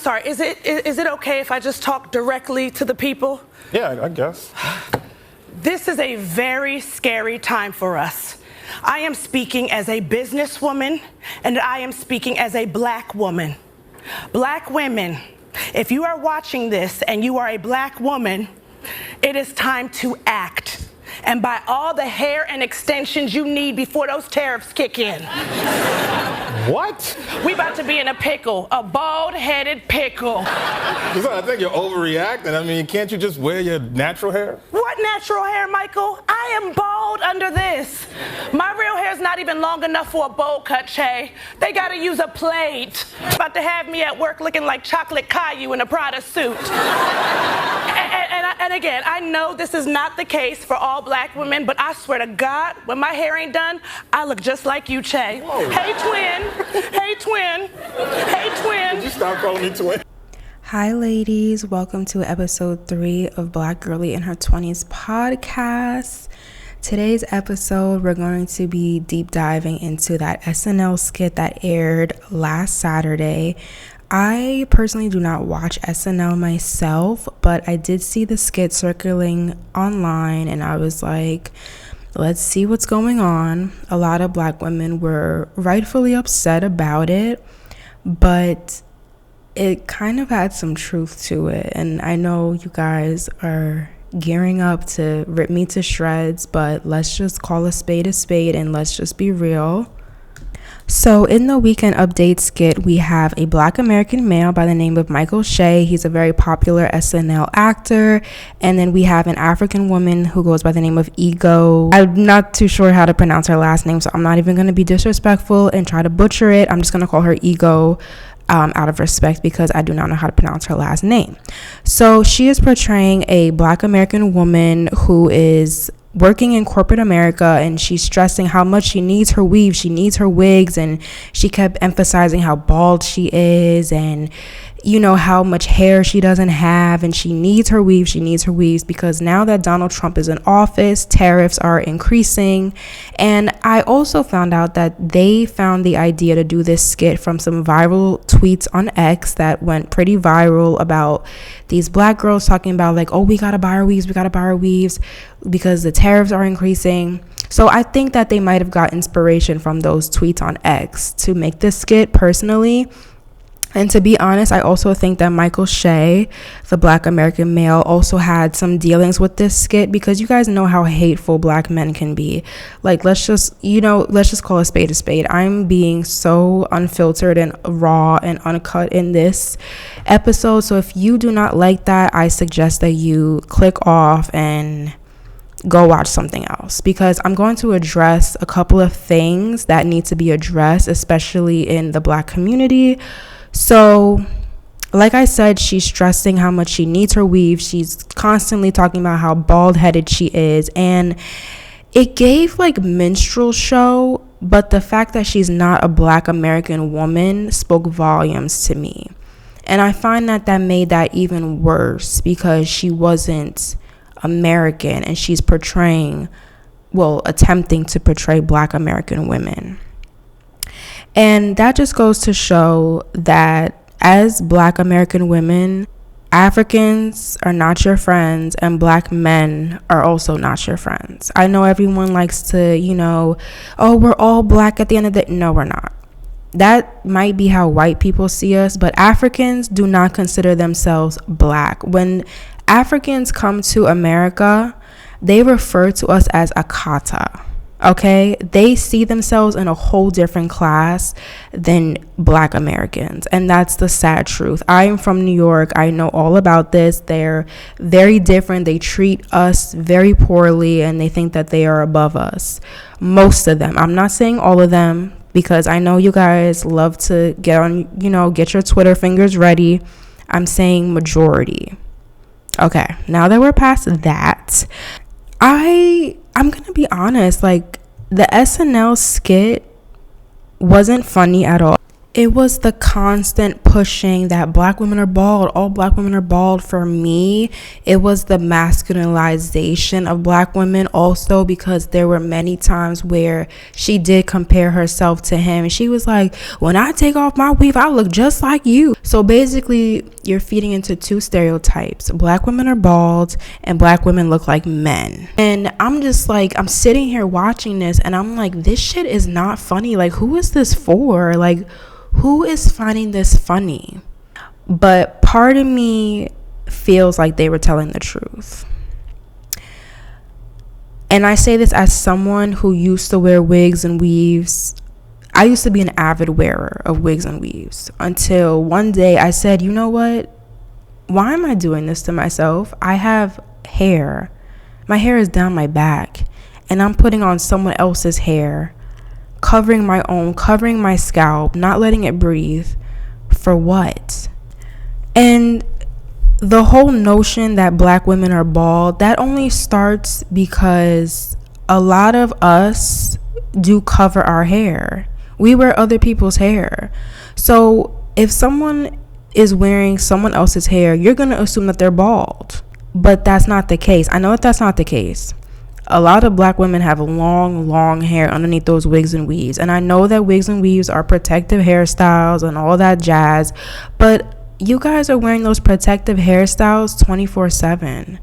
Sorry, is it okay if I just talk directly to the people? Yeah, I guess. This is a very scary time for us. I am speaking as a businesswoman, and I am speaking as a black woman. Black women, if you are watching this and you are a black woman, it is time to act and buy all the hair and extensions you need before those tariffs kick in. What? We about to be in a pickle, a bald-headed pickle. I think you're overreacting. I mean, can't you just wear your natural hair? What natural hair, Michael? I am bald under this. My real hair's not even long enough for a bowl cut, Che. They gotta use a plate. About to have me at work looking like Chocolate Caillou in a Prada suit. And again, I know this is not the case for all black women, but I swear to God, when my hair ain't done, I look just like you, Che. Whoa. Hey, twin. Hey, twin. Hey, twin. Did you stop calling me twin? Hi ladies, welcome to episode 3 of Black Girly in Her 20s podcast. Today's episode, we're going to be deep diving into that SNL skit that aired last Saturday. I personally do not watch SNL myself, but I did see the skit circulating online and I was like, let's see what's going on. A lot of black women were rightfully upset about it, but it kind of had some truth to it. And I know you guys are gearing up to rip me to shreds, but let's just call a spade and let's just be real. So in the Weekend Update skit, we have a black American male by the name of Michael Che. He's a very popular SNL actor. And then we have an African woman who goes by the name of Ego. I'm not too sure how to pronounce her last name, so I'm not even going to be disrespectful and try to butcher it. I'm just going to call her Ego out of respect because I do not know how to pronounce her last name. So she is portraying a black American woman who is working in corporate America, and she's stressing how much she needs her weave, she needs her wigs, and she kept emphasizing how bald she is and how much hair she doesn't have, and she needs her weaves because now that Donald Trump is in office, tariffs are increasing. And I also found out that they found the idea to do this skit from some viral tweets on X that went pretty viral about these black girls talking about like, oh, we gotta buy our weaves because the tariffs are increasing. So I think that they might have got inspiration from those tweets on X to make this skit personally. And to be honest, I also think that Michael Che, the black American male, also had some dealings with this skit because you guys know how hateful black men can be. Like, let's just call a spade. I'm being so unfiltered and raw and uncut in this episode. So if you do not like that, I suggest that you click off and go watch something else, because I'm going to address a couple of things that need to be addressed, especially in the black community. So, like I said, she's stressing how much she needs her weave. She's constantly talking about how bald-headed she is. And it gave like minstrel show, but the fact that she's not a black American woman spoke volumes to me. And I find that made that even worse because she wasn't American and she's attempting to portray black American women. And that just goes to show that as black American women, Africans are not your friends and black men are also not your friends. I know everyone likes to, oh, we're all black at the end of the day. No, we're not. That might be how white people see us, but Africans do not consider themselves black. When Africans come to America, they refer to us as Akata. Okay, they see themselves in a whole different class than black Americans. And that's the sad truth. I am from New York. I know all about this. They're very different. They treat us very poorly and they think that they are above us. Most of them. I'm not saying all of them because I know you guys love to get your Twitter fingers ready. I'm saying majority. Okay, now that we're past that, I'm gonna be honest, like the SNL skit wasn't funny at all. It was the constant pushing that black women are bald. All black women are bald. For me, it was the masculinization of black women also, because there were many times where she did compare herself to him. She was like, when I take off my weave, I look just like you. So basically, you're feeding into two stereotypes. Black women are bald and black women look like men. And I'm just like, I'm sitting here watching this and I'm like, this shit is not funny. Like, who is this for? Like, who is finding this funny? But part of me feels like they were telling the truth. And I say this as someone who used to wear wigs and weaves. I used to be an avid wearer of wigs and weaves until one day I said, you know what? Why am I doing this to myself? I have hair. My hair is down my back and I'm putting on someone else's hair, covering my own, covering my scalp, not letting it breathe. For what? And the whole notion that black women are bald, that only starts because a lot of us do cover our hair. We wear other people's hair. So if someone is wearing someone else's hair, you're going to assume that they're bald. But that's not the case. I know that that's not the case. A lot of black women have long hair underneath those wigs and weaves. And I know that wigs and weaves are protective hairstyles and all that jazz. But you guys are wearing those protective hairstyles 24/7.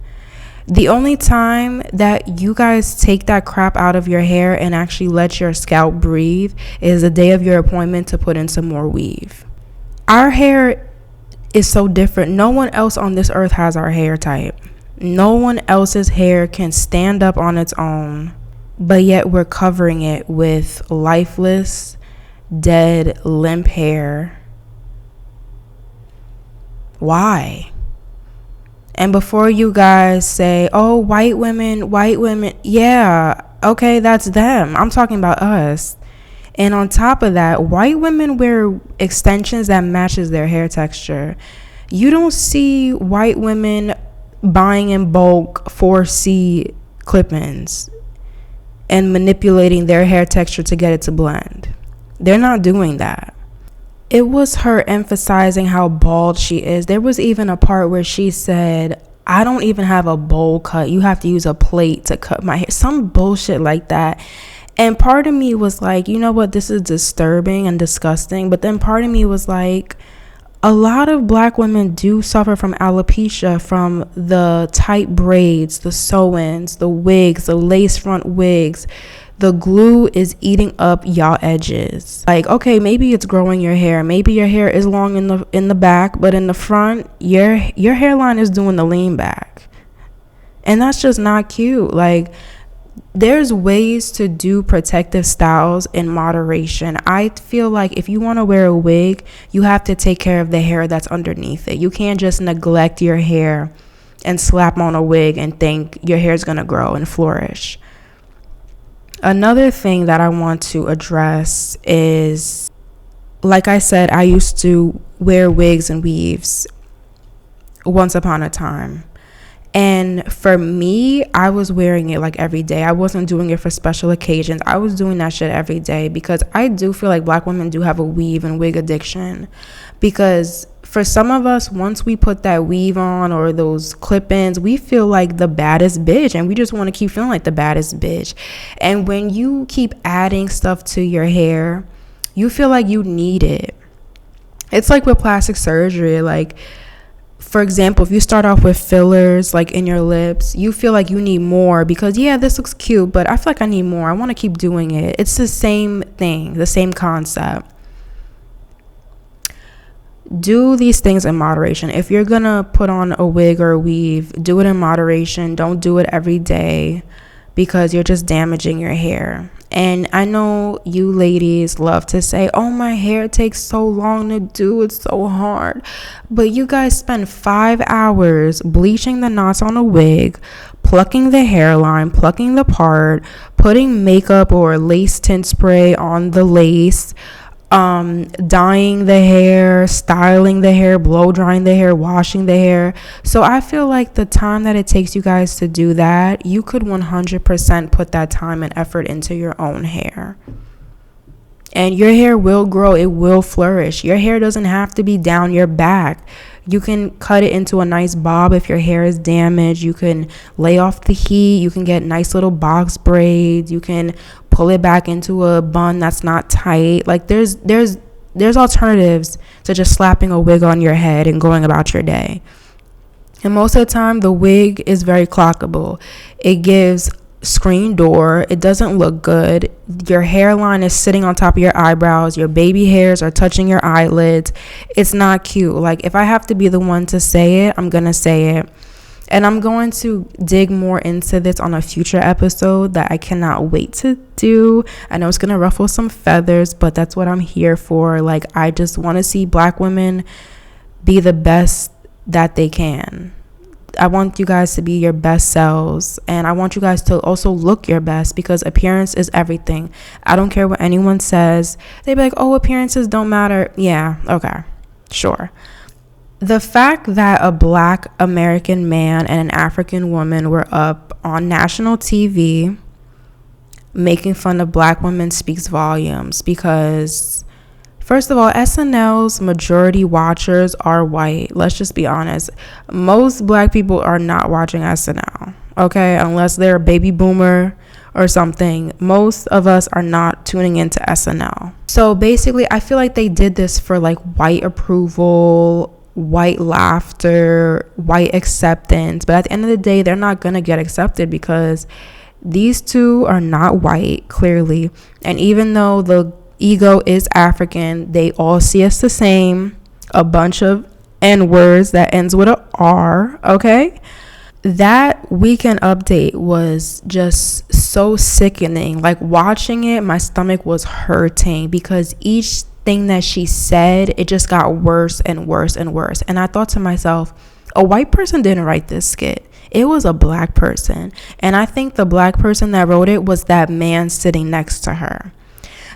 The only time that you guys take that crap out of your hair and actually let your scalp breathe is the day of your appointment to put in some more weave. Our hair is so different. No one else on this earth has our hair type. No one else's hair can stand up on its own, but yet we're covering it with lifeless, dead, limp hair. Why? And before you guys say, oh, white women, yeah, okay, that's them. I'm talking about us. And on top of that, white women wear extensions that matches their hair texture. You don't see white women buying in bulk 4C clip-ins and manipulating their hair texture to get it to blend. They're not doing that. It was her emphasizing how bald she is. There was even a part where she said, I don't even have a bowl cut. You have to use a plate to cut my hair. Some bullshit like that. And part of me was like, you know what? This is disturbing and disgusting. But then part of me was like, a lot of black women do suffer from alopecia, from the tight braids, the sew-ins, the wigs, the lace front wigs. The glue is eating up y'all edges. Like, okay, maybe it's growing your hair. Maybe your hair is long in the back, but in the front, your hairline is doing the lean back. And that's just not cute. Like, there's ways to do protective styles in moderation. I feel like if you want to wear a wig, you have to take care of the hair that's underneath it. You can't just neglect your hair and slap on a wig and think your hair is going to grow and flourish. Another thing that I want to address is, like I said, I used to wear wigs and weaves once upon a time. And for me, I was wearing it like every day. I wasn't doing it for special occasions. I was doing that shit every day because I do feel like black women do have a weave and wig addiction. Because for some of us, once we put that weave on or those clip-ins, we feel like the baddest bitch and we just want to keep feeling like the baddest bitch. And when you keep adding stuff to your hair, you feel like you need it. It's like with plastic surgery. Like, for example, if you start off with fillers like in your lips, you feel like you need more because, yeah, this looks cute, but I feel like I need more. I want to keep doing it. It's the same thing, the same concept. Do these things in moderation. If you're going to put on a wig or a weave, do it in moderation. Don't do it every day because you're just damaging your hair. And I know you ladies love to say, oh, my hair takes so long to do, it's so hard. But you guys spend 5 hours bleaching the knots on a wig, plucking the hairline, plucking the part, putting makeup or lace tint spray on the lace, dyeing the hair, styling the hair, blow drying the hair, washing the hair. So I feel like the time that it takes you guys to do that, you could 100% put that time and effort into your own hair. And your hair will grow, it will flourish. Your hair doesn't have to be down your back. You can cut it into a nice bob if your hair is damaged. You can lay off the heat. You can get nice little box braids. You can pull it back into a bun that's not tight. Like there's alternatives to just slapping a wig on your head and going about your day. And most of the time, the wig is very clockable. It gives screen door. It doesn't look good. Your hairline is sitting on top of your eyebrows. Your baby hairs are touching your eyelids. It's not cute. Like, if I have to be the one to say it, I'm gonna say it. And I'm going to dig more into this on a future episode that I cannot wait to do. I know it's gonna ruffle some feathers, but that's what I'm here for. Like, I just want to see Black women be the best that they can. I want you guys to be your best selves, and I want you guys to also look your best, because appearance is everything. I don't care what anyone says. They be like, oh, appearances don't matter. Yeah, okay, sure. The fact that a Black American man and an African woman were up on national TV making fun of Black women speaks volumes, because first of all, SNL's majority watchers are white. Let's just be honest. Most Black people are not watching SNL, okay? Unless they're a baby boomer or something. Most of us are not tuning into SNL. So basically, I feel like they did this for like white approval, white laughter, white acceptance. But at the end of the day, they're not going to get accepted, because these two are not white, clearly. And even though the ego is African, they all see us the same. A bunch of N words that ends with a R, okay? That weekend update was just so sickening. Like, watching it, my stomach was hurting, because each thing that she said, it just got worse and worse and worse. And I thought to myself, a white person didn't write this skit. It was a Black person. And I think the Black person that wrote it was that man sitting next to her.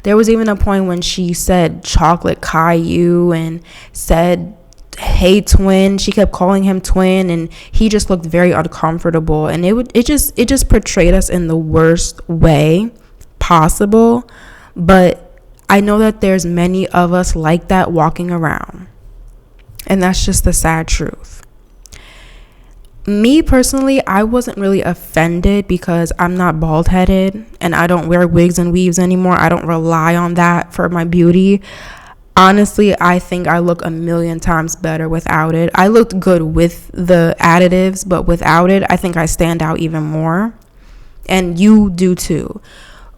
There was even a point when she said chocolate Caillou and said, hey, twin. She kept calling him twin, and he just looked very uncomfortable. And it just portrayed us in the worst way possible. But I know that there's many of us like that walking around. And that's just the sad truth. Me personally, I wasn't really offended, because I'm not bald headed and I don't wear wigs and weaves anymore. I don't rely on that for my beauty. Honestly, I think I look a million times better without it. I looked good with the additives, but without it, I think I stand out even more. And you do too.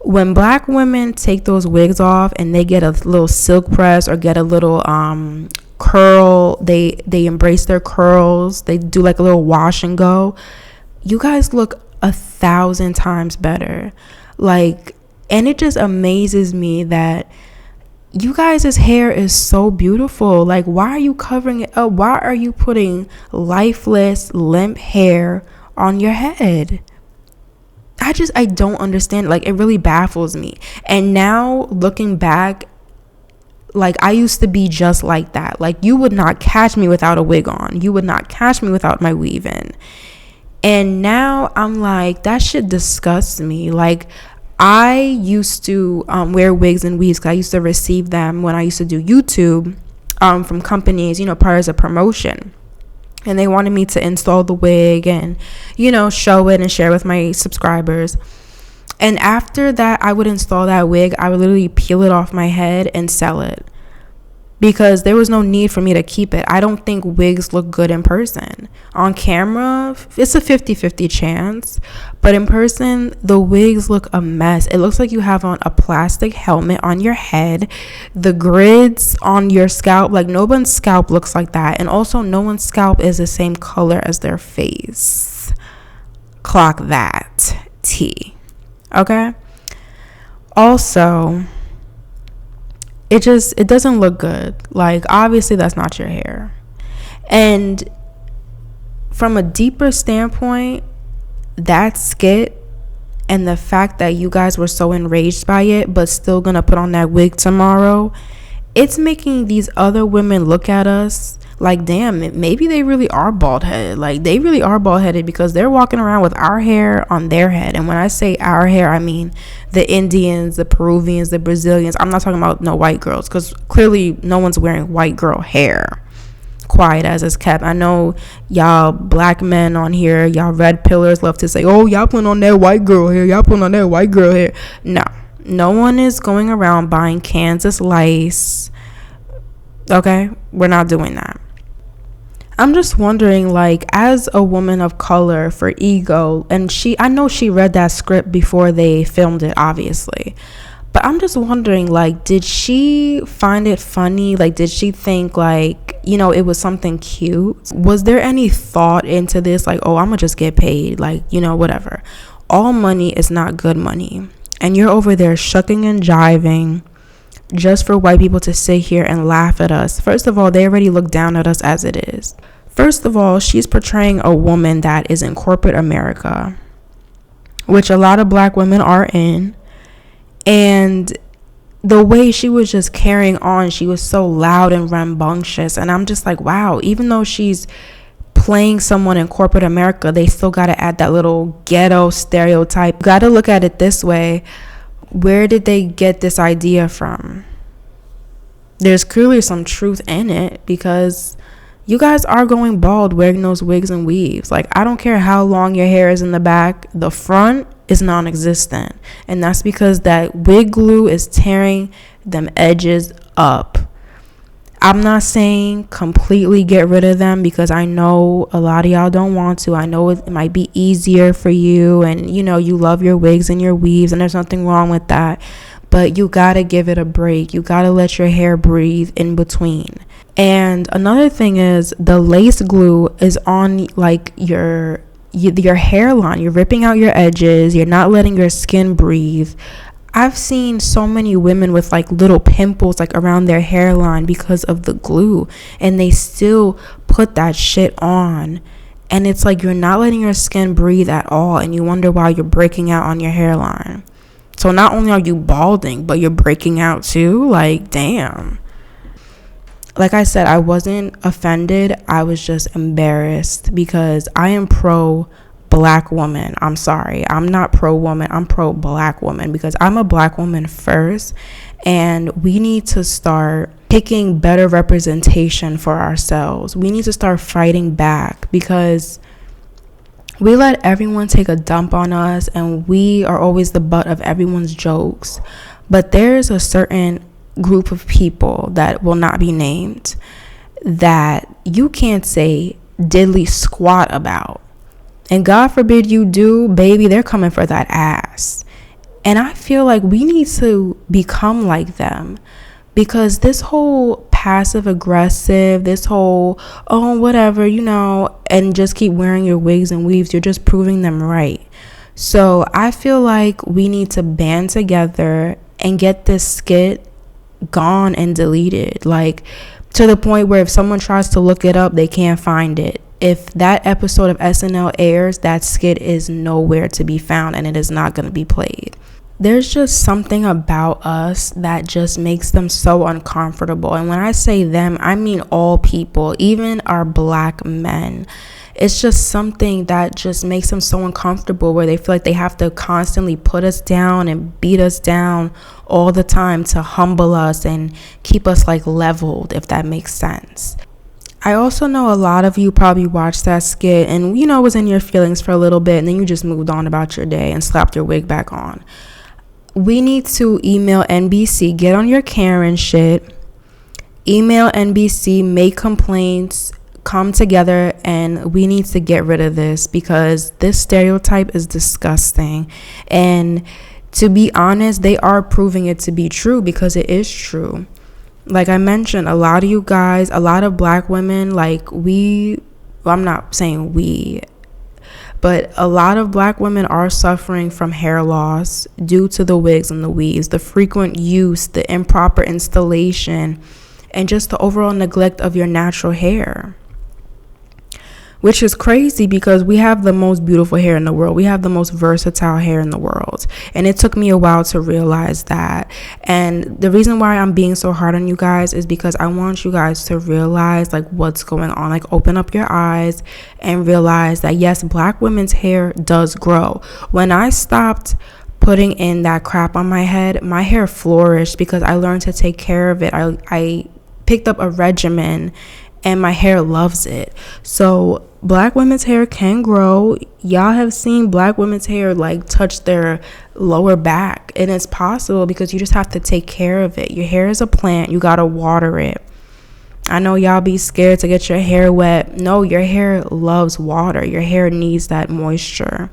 When Black women take those wigs off and they get a little silk press or get a little curl, they embrace their curls, they do like a little wash and go, you guys look 1,000 times better. Like, and it just amazes me that you guys' hair is so beautiful. Like, why are you covering it up? Why are you putting lifeless, limp hair on your head? I don't understand. Like, it really baffles me. And now looking back, like, I used to be just like that. Like, you would not catch me without a wig on. You would not catch me without my weave in. And now I'm like, that shit disgusts me. Like, I used to wear wigs and weaves, because I used to receive them when I used to do YouTube from companies, part as a promotion. And they wanted me to install the wig and, show it and share with my subscribers. And after that, I would install that wig. I would literally peel it off my head and sell it, because there was no need for me to keep it. I don't think wigs look good in person. On camera, it's a 50-50 chance. But in person, the wigs look a mess. It looks like you have on a plastic helmet on your head. The grids on your scalp, like, no one's scalp looks like that. And also, no one's scalp is the same color as their face. Clock that. T. Okay? Also, it doesn't look good. Like, obviously that's not your hair. And from a deeper standpoint, that skit and the fact that you guys were so enraged by it but still gonna put on that wig tomorrow, it's making these other women look at us Like, damn, maybe they really are bald-headed. Like, they really are bald-headed because they're walking around with our hair on their head. And when I say our hair, I mean the Indians, the Peruvians, the Brazilians. I'm not talking about no white girls, because clearly no one's wearing white girl hair. Quiet as it's kept. I know y'all black men on here, y'all red pillars love to say, oh, y'all putting on that white girl hair, y'all putting on that white girl hair. No one is going around buying Kansas lice. Okay, we're not doing that. I'm just wondering, like, as a woman of color for Ego, and I know she read that script before they filmed it, obviously, but I'm just wondering, like, did she find it funny? Like, did she think, like, you know, it was something cute? Was there any thought into this? Like, oh, I'm gonna just get paid, like, you know, whatever. All money is not good money. And you're over there shucking and jiving just for white people to sit here and laugh at us. First of all, they already look down at us as it is. First of all, she's portraying a woman that is in corporate America, which a lot of black women are in. And the way she was just carrying on, she was so loud and rambunctious. And I'm just like, wow, even though she's playing someone in corporate America, they still got to add that little ghetto stereotype. Got to look at it this way. Where did they get this idea from? There's clearly some truth in it, because you guys are going bald wearing those wigs and weaves. Like, I don't care how long your hair is in the back, the front is non-existent. And that's because that wig glue is tearing them edges up. I'm not saying completely get rid of them, because I know a lot of y'all don't want to. I know it might be easier for you, and you know, you love your wigs and your weaves, and there's nothing wrong with that. But you gotta give it a break. You gotta let your hair breathe in between. And another thing is, the lace glue is on like your hairline. You're ripping out your edges. You're not letting your skin breathe. I've seen so many women with like little pimples like around their hairline because of the glue, and they still put that shit on. And it's like you're not letting your skin breathe at all, and you wonder why you're breaking out on your hairline. So not only are you balding, but you're breaking out too. Like, damn. Like I said, I wasn't offended. I was just embarrassed, because I am pro black woman. I'm sorry, I'm not pro woman, I'm pro black woman, because I'm a black woman first, and we need to start picking better representation for ourselves. We need to start fighting back, because we let everyone take a dump on us, and we are always the butt of everyone's jokes. But there's a certain group of people that will not be named that you can't say diddly squat about. And God forbid you do, baby, they're coming for that ass. And I feel like we need to become like them, because this whole passive aggressive, this whole, oh, whatever, you know, and just keep wearing your wigs and weaves, you're just proving them right. So I feel like we need to band together and get this skit gone and deleted, like to the point where if someone tries to look it up, they can't find it. If that episode of SNL airs, that skit is nowhere to be found, and it is not going to be played. There's just something about us that just makes them so uncomfortable. And when I say them, I mean all people, even our black men. It's just something that just makes them so uncomfortable, where they feel like they have to constantly put us down and beat us down all the time to humble us and keep us like leveled, if that makes sense. I also know a lot of you probably watched that skit and, you know, was in your feelings for a little bit, and then you just moved on about your day and slapped your wig back on. We need to email NBC, get on your Karen shit, email NBC, make complaints, come together, and we need to get rid of this, because this stereotype is disgusting. And to be honest, they are proving it to be true, because it is true. Like I mentioned, a lot of you guys, a lot of black women, like I'm not saying we, but a lot of black women are suffering from hair loss due to the wigs and the weaves, the frequent use, the improper installation, and just the overall neglect of your natural hair. which is crazy because we have the most beautiful hair in the world. We have the most versatile hair in the world. And it took me a while to realize that. And the reason why I'm being so hard on you guys is because I want you guys to realize like what's going on. Like open up your eyes and realize that yes, Black women's hair does grow. When I stopped putting in that crap on my head, my hair flourished because I learned to take care of it. I picked up a regimen and my hair loves it. So Black women's hair can grow. Y'all have seen Black women's hair like touch their lower back, and it's possible because you just have to take care of it. Your hair is a plant. You gotta water it. I know y'all be scared to get your hair wet. No, your hair loves water. Your hair needs that moisture.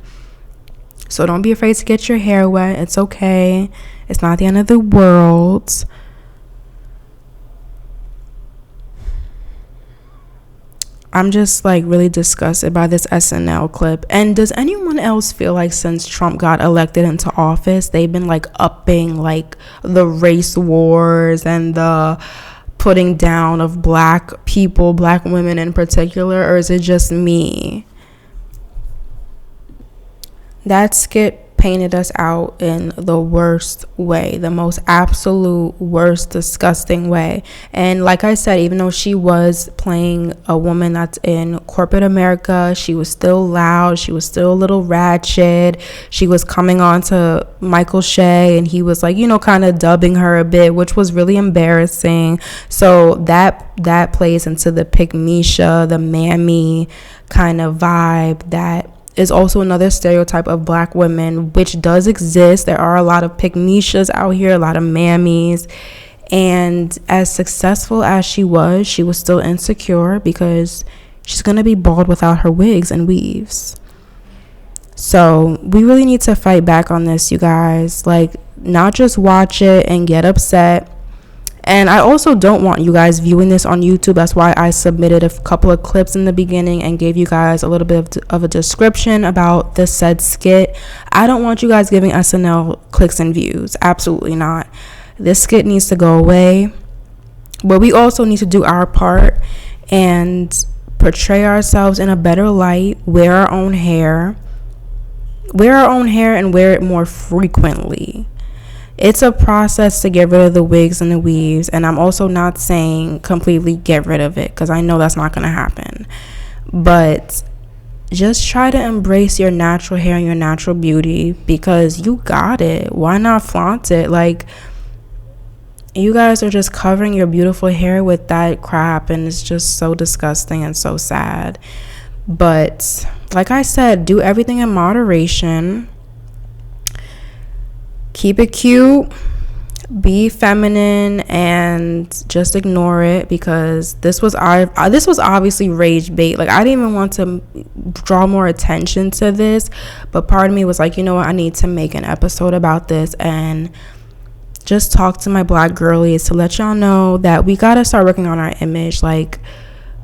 So don't be afraid to get your hair wet. It's okay. It's not the end of the world. I'm just like really disgusted by this SNL clip. And does anyone else feel like since Trump got elected into office, they've been like upping like the race wars and the putting down of Black people, Black women in particular, or is it just me? That skit painted us out in the worst way, the most absolute worst, disgusting way. And like I said, even though she was playing a woman that's in corporate America, she was still loud, she was still a little ratchet. She was coming on to Michael Shea and he was like, you know, kind of dubbing her a bit, which was really embarrassing. So that plays into the pick Misha, the mammy kind of vibe that is also another stereotype of Black women, which does exist. There are a lot of pick-mishas out here, a lot of mammies. And as successful as she was still insecure because she's going to be bald without her wigs and weaves. So we really need to fight back on this, you guys. Like, not just watch it and get upset. And I also don't want you guys viewing this on YouTube. That's why I submitted a couple of clips in the beginning and gave you guys a little bit of a description about the said skit. I don't want you guys giving SNL clicks and views. Absolutely not. This skit needs to go away. But we also need to do our part and portray ourselves in a better light, wear our own hair and wear it more frequently. It's a process to get rid of the wigs and the weaves, and I'm also not saying completely get rid of it because I know that's not going to happen. But just try to embrace your natural hair and your natural beauty because you got it. Why not flaunt it? Like, you guys are just covering your beautiful hair with that crap, and it's just so disgusting and so sad. But like I said, do everything in moderation. Keep it cute, be feminine, and just ignore it because this was obviously rage bait. Like, I didn't even want to draw more attention to this, but part of me was like, you know what, I need to make an episode about this and just talk to my Black girlies to let y'all know that we gotta start working on our image. Like,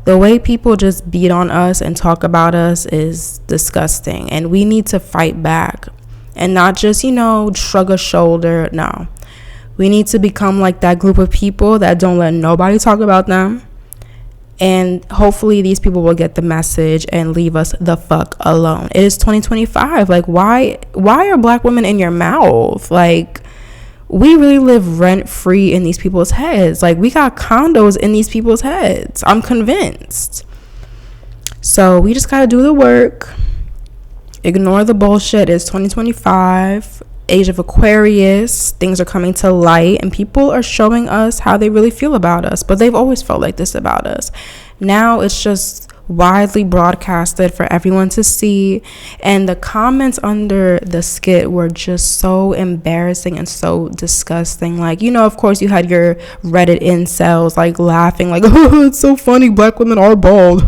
the way people just beat on us and talk about us is disgusting, and we need to fight back. And not just, you know, shrug a shoulder. No. We need to become like that group of people that don't let nobody talk about them. And hopefully these people will get the message and leave us the fuck alone. It is 2025. Like, why are Black women in your mouth? Like, we really live rent free in these people's heads. Like, we got condos in these people's heads. I'm convinced. So we just got to do the work. Ignore the bullshit. It's 2025, age of Aquarius. Things are coming to light and people are showing us how they really feel about us, but they've always felt like this about us. Now it's just widely broadcasted for everyone to see, and the comments under the skit were just so embarrassing and so disgusting. Like, you know, of course you had your Reddit incels like laughing like, oh, it's so funny, Black women are bald.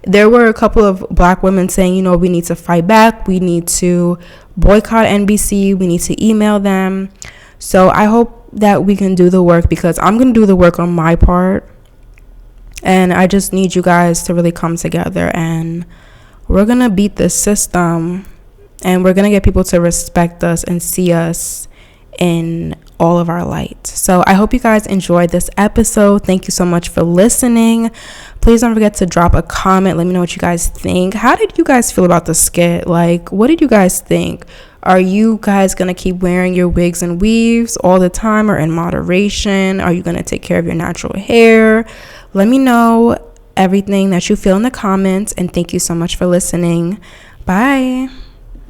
There were a couple of Black women saying, you know, we need to fight back, we need to boycott NBC, we need to email them. So I hope that we can do the work because I'm going to do the work on my part. And I just need you guys to really come together, and we're going to beat this system, and we're going to get people to respect us and see us in all of our light. So I hope you guys enjoyed this episode. Thank you so much for listening. Please don't forget to drop a comment. Let me know what you guys think. How did you guys feel about the skit? Like, what did you guys think? Are you guys going to keep wearing your wigs and weaves all the time or in moderation? Are you going to take care of your natural hair? Let me know everything that you feel in the comments. And thank you so much for listening. Bye.